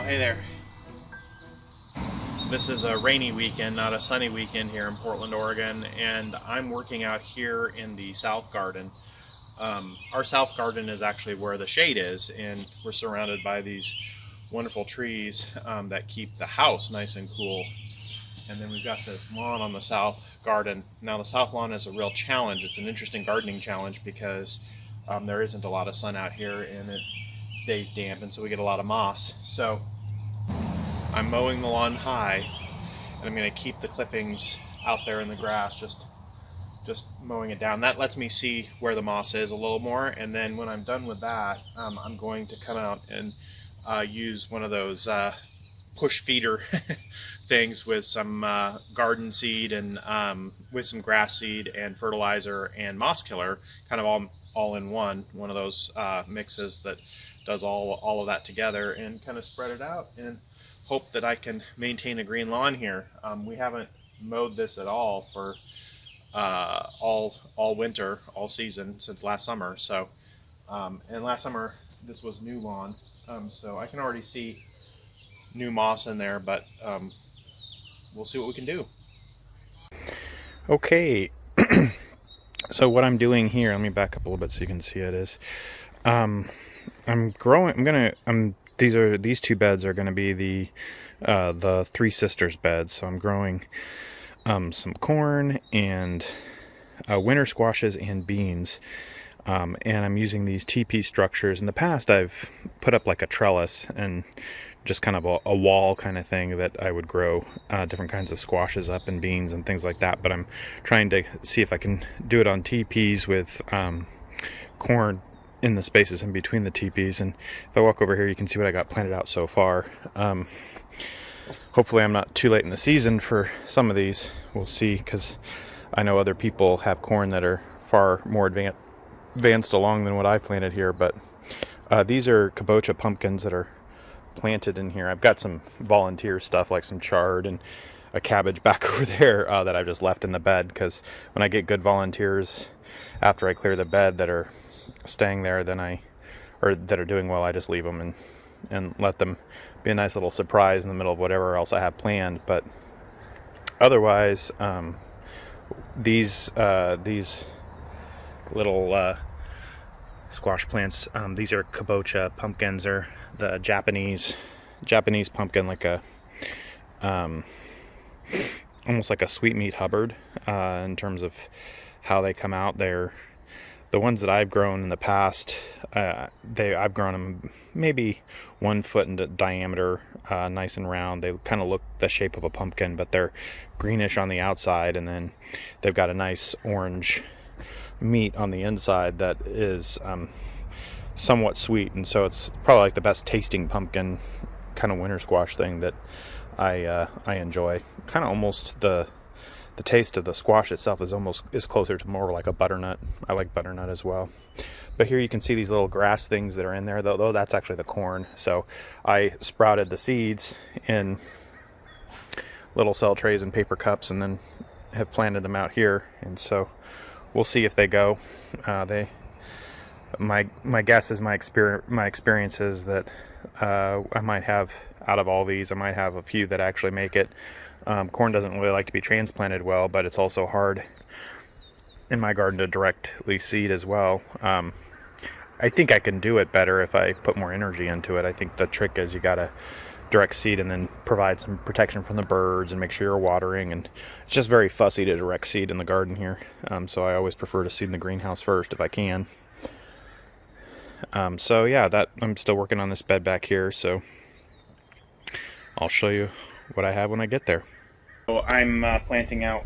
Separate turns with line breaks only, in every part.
Hey there. This is a rainy weekend, not a sunny weekend here in Portland, Oregon, and I'm working out here in the South Garden. Our South Garden is actually where the shade is, and we're surrounded by these wonderful trees that keep the house nice and cool. And then we've got this lawn on the South Garden. Now the South Lawn is a real challenge. It's an interesting gardening challenge because there isn't a lot of sun out here and it stays damp, and so we get a lot of moss. So I'm mowing the lawn high, and I'm going to keep the clippings out there in the grass, just mowing it down. That lets me see where the moss is a little more, and then when I'm done with that, I'm going to come out and use one of those push feeder things with some garden seed and with some grass seed and fertilizer and moss killer, kind of all in one of those mixes that does all of that together, and kind of spread it out and hope that I can maintain a green lawn here. We haven't mowed this at all for all winter, all season since last summer. So, and last summer this was new lawn, so I can already see new moss in there, but we'll see what we can do.
Okay, so what I'm doing here, let me back up a little bit so you can see it, is I'm growing. These two beds are going to be the Three Sisters beds. So I'm growing some corn and winter squashes and beans, and I'm using these teepee structures. In the past, I've put up like a trellis and just kind of a wall kind of thing that I would grow different kinds of squashes up and beans and things like that. But I'm trying to see if I can do it on teepees with corn in the spaces in between the teepees. And if I walk over here, you can see what I got planted out so far. Hopefully I'm not too late in the season for some of these. We'll see, because I know other people have corn that are far more advanced along than what I planted here. But these are Kabocha pumpkins that are planted in here. I've got some volunteer stuff like some chard and a cabbage back over there that I've just left in the bed, because when I get good volunteers after I clear the bed that are staying there, that are doing well, I just leave them and let them be a nice little surprise in the middle of whatever else I have planned. But otherwise, these little squash plants, these are Kabocha pumpkins, or the Japanese pumpkin, like a almost like a sweetmeat Hubbard in terms of how they come out. They're the ones that I've grown in the past. I've grown them maybe 1 foot in diameter, nice and round. They kind of look the shape of a pumpkin, but they're greenish on the outside, and then they've got a nice orange meat on the inside that is somewhat sweet. And so it's probably like the best tasting pumpkin kind of winter squash thing that I enjoy. Kind of almost the taste of the squash itself is closer to more like a butternut. I like butternut as well. But here you can see these little grass things that are in there, though that's actually the corn. So I sprouted the seeds in little cell trays and paper cups, and then have planted them out here. And so we'll see if they go. My guess is, my experience is that I might have, out of all these, I might have a few that actually make it. Corn doesn't really like to be transplanted well, but it's also hard in my garden to directly seed as well. I think I can do it better if I put more energy into it. I think the trick is you gotta direct seed and then provide some protection from the birds and make sure you're watering, and it's just very fussy to direct seed in the garden here. So I always prefer to seed in the greenhouse first if I can. So yeah, I'm still working on this bed back here, so I'll show you what I have when I get there. So I'm planting out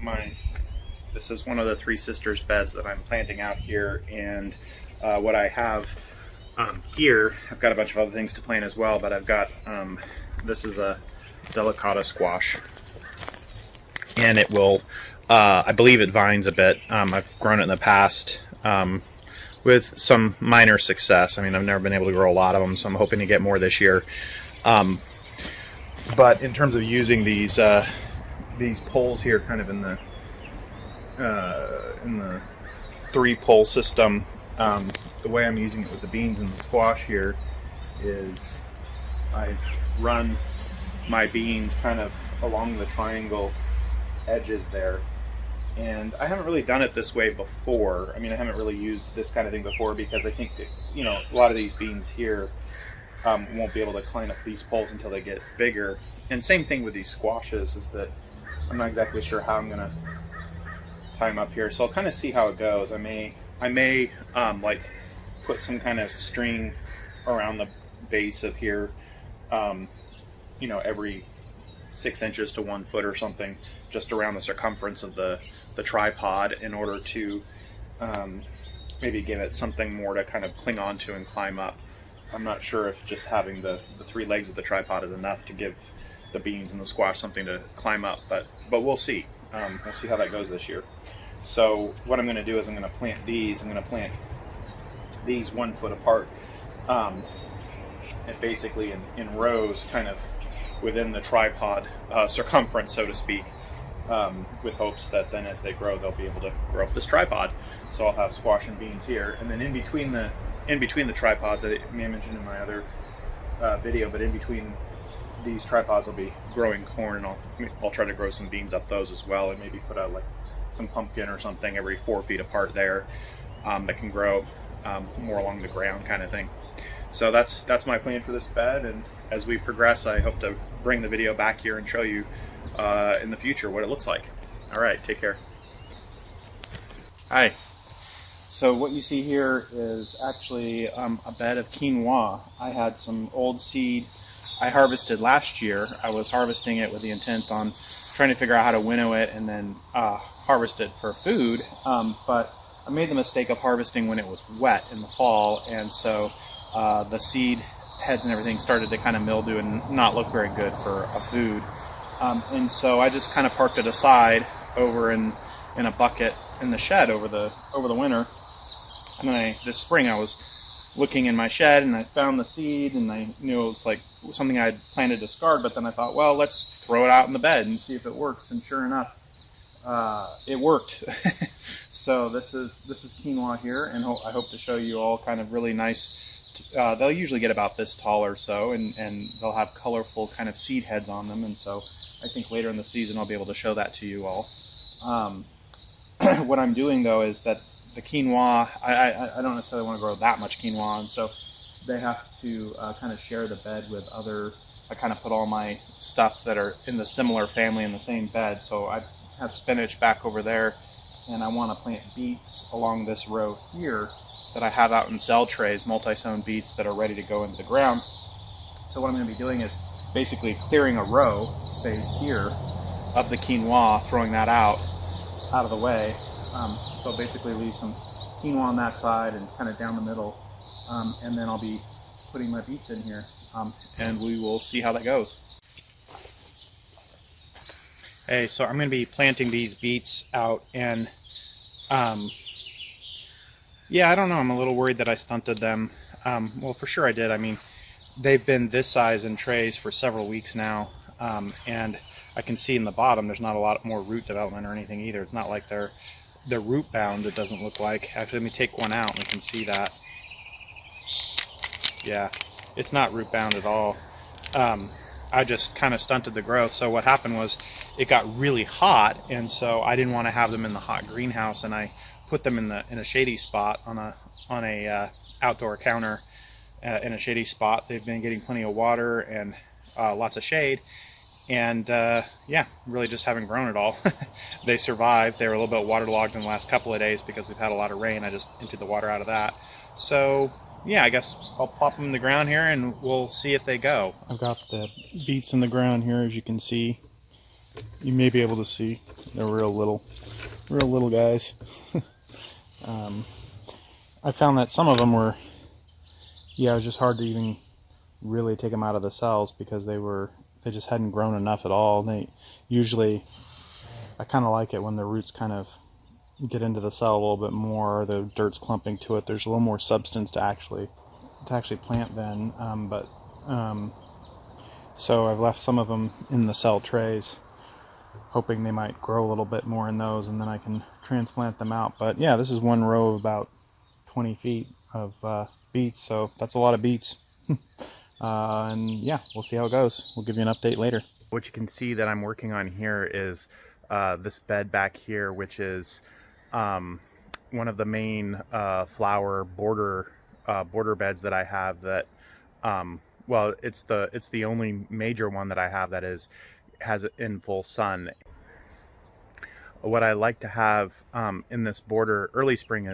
this is one of the Three Sisters beds that I'm planting out here, and what I have here, I've got a bunch of other things to plant as well, but I've got, this is a Delicata Squash, and it will, I believe it vines a bit. I've grown it in the past with some minor success. I mean, I've never been able to grow a lot of them, so I'm hoping to get more this year. But in terms of using these poles here, kind of in the 3-pole system, the way I'm using it with the beans and the squash here is I've
run my beans kind of along the triangle edges there. And I haven't really done it this way before. I mean, I haven't really used this kind of thing before because I think that, you know, a lot of these beans here won't be able to climb up these poles until they get bigger. And same thing with these squashes, is that I'm not exactly sure how I'm going to tie them up here. So I'll kind of see how it goes. I may like put some kind of string around the base of here, you know, every 6 inches to 1 foot or something, just around the circumference of the tripod, in order to maybe give it something more to kind of cling on to and climb up. I'm not sure if just having the 3 legs of the tripod is enough to give the beans and the squash something to climb up, but we'll see. We'll see how that goes this year. So what I'm going to do is I'm going to plant these. I'm going to plant these 1 foot apart, and basically in rows, kind of within the tripod circumference, so to speak, with hopes that then as they grow, they'll be able to grow up this tripod. So I'll have squash and beans here, and then in between the tripods, I may have mentioned in my other video, but in between these tripods I'll be growing corn, and I'll try to grow some beans up those as well, and maybe put out like some pumpkin or something every 4 feet apart there, that can grow more along the ground kind of thing. So that's my plan for this bed, and as we progress, I hope to bring the video back here and show you in the future what it looks like. All right, take care. Hi. So what you see here is actually a bed of quinoa. I had some old seed I harvested last year. I was harvesting it with the intent on trying to figure out how to winnow it and then harvest it for food, but I made the mistake of harvesting when it was wet in the fall, and so the seed heads and everything started to kind of mildew and not look very good for a food. And so I just kind of parked it aside over in a bucket in the shed over the winter. And then this spring I was looking in my shed and I found the seed, and I knew it was like something I had planned to discard, but then I thought, well, let's throw it out in the bed and see if it works. And sure enough, it worked. So this is quinoa here, and I hope to show you all kind of really nice. They'll usually get about this tall or so, and they'll have colorful kind of seed heads on them, and so I think later in the season I'll be able to show that to you all. What I'm doing though is that the quinoa, I don't necessarily want to grow that much quinoa, and so they have to kind of share the bed with other. I kind of put all my stuff that are in the similar family in the same bed. So I have spinach back over there, and I want to plant beets along this row here that I have out in cell trays, multi-sown beets that are ready to go into the ground. So what I'm going to be doing is basically clearing a row space here of the quinoa, throwing that out of the way. So basically leave some quinoa on that side and kind of down the middle, and then I'll be putting my beets in here, and we will see how that goes. Hey, so I'm going to be planting these beets out, and yeah, I don't know, I'm a little worried that I stunted them. Well, for sure I did. I mean, they've been this size in trays for several weeks now, and I can see in the bottom there's not a lot more root development or anything either. It's not like they're root bound, it doesn't look like. Actually, let me take one out and we can see that. Yeah, it's not root bound at all. I just kind of stunted the growth. So what happened was it got really hot, and so I didn't want to have them in the hot greenhouse, and I put them in a shady spot on a outdoor counter in a shady spot. They've been getting plenty of water and lots of shade, and yeah, really just haven't grown at all. They survived. They were a little bit waterlogged in the last couple of days because we've had a lot of rain. I just emptied the water out of that. So yeah, I guess I'll plop them in the ground here and we'll see if they go. I've got the beets in the ground here, as you can see. You may be able to see. They're real little guys. I found that some of them were, yeah, it was just hard to even really take them out of the cells because they just hadn't grown enough at all. They usually, I kind of like it when the roots kind of get into the cell a little bit more, the dirt's clumping to it, there's a little more substance to actually plant then. So I've left some of them in the cell trays, hoping they might grow a little bit more in those, and then I can transplant them out. But yeah, this is one row of about 20 feet of beets, so that's a lot of beets.
And yeah, we'll see how it goes. We'll give you an update later. What you can see that I'm working on here is this bed back here, which is one of the main flower border beds that I have. That well, it's the only major one that I have that has it in full sun. What I like to have in this border early spring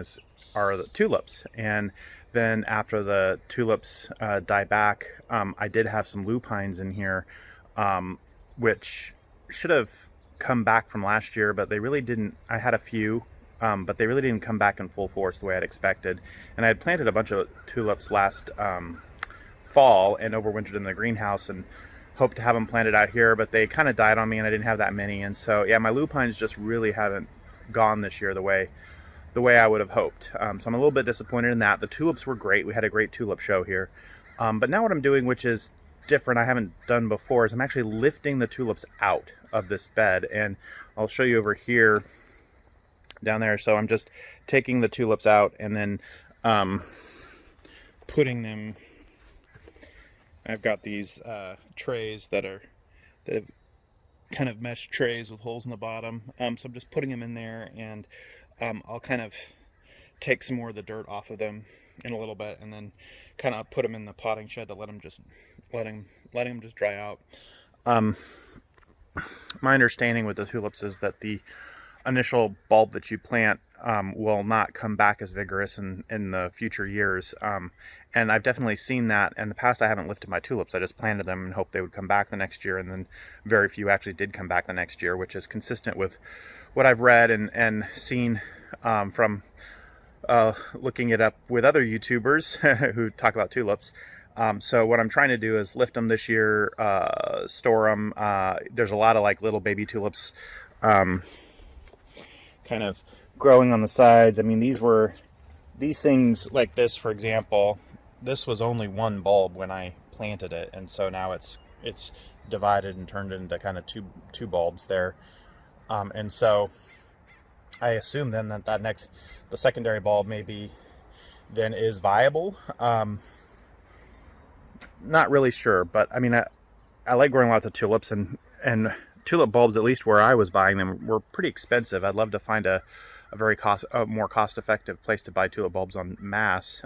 are the tulips, and then after the tulips die back, I did have some lupines in here, which should have come back from last year, but they really didn't. I had a few, but they really didn't come back in full force the way I'd expected. And I had planted a bunch of tulips last fall and overwintered in the greenhouse and hoped to have them planted out here, but they kind of died on me and I didn't have that many. And so yeah, my lupines just really haven't gone this year the way I would have hoped. So I'm a little bit disappointed in that. The tulips were great. We had a great tulip show here. But now what I'm doing, which is different, I haven't done before, is I'm actually lifting the tulips out of this bed. And I'll show you over here down there. So I'm just taking the tulips out and then putting them. I've got these trays that have kind of mesh trays with holes in the bottom. So I'm just putting them in there, and I'll kind of take some more of the dirt off of them in a little bit, and then kind of put them in the potting shed to let them just dry out. My understanding with the tulips is that the initial bulb that you plant will not come back as vigorous in the future years. And I've definitely seen that. In the past, I haven't lifted my tulips. I just planted them and hoped they would come back the next year, and then very few actually did come back the next year, which is consistent with what I've read and seen from looking it up with other YouTubers who talk about tulips. So what I'm trying to do is lift them this year, store them. There's a lot of like little baby tulips kind of growing on the sides. I mean, these things like this, for example, this was only one bulb when I planted it, and so now it's divided and turned into kind of two bulbs there. And so I assume then that the secondary bulb maybe then is viable. Not really sure, but I mean, I like growing lots of tulips, and tulip bulbs, at least where I was buying them, were pretty expensive. I'd love to find a more cost-effective place to buy tulip bulbs en masse,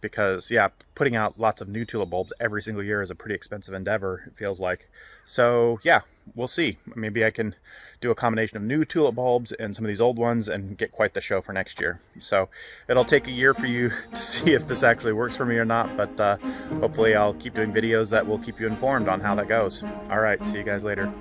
because yeah, putting out lots of new tulip bulbs every single year is a pretty expensive endeavor, it feels like. So yeah, we'll see. Maybe I can do a combination of new tulip bulbs and some of these old ones and get quite the show for next year. So it'll take a year for you to see if this actually works for me or not, but hopefully I'll keep doing videos that will keep you informed on how that goes. All right, see you guys later.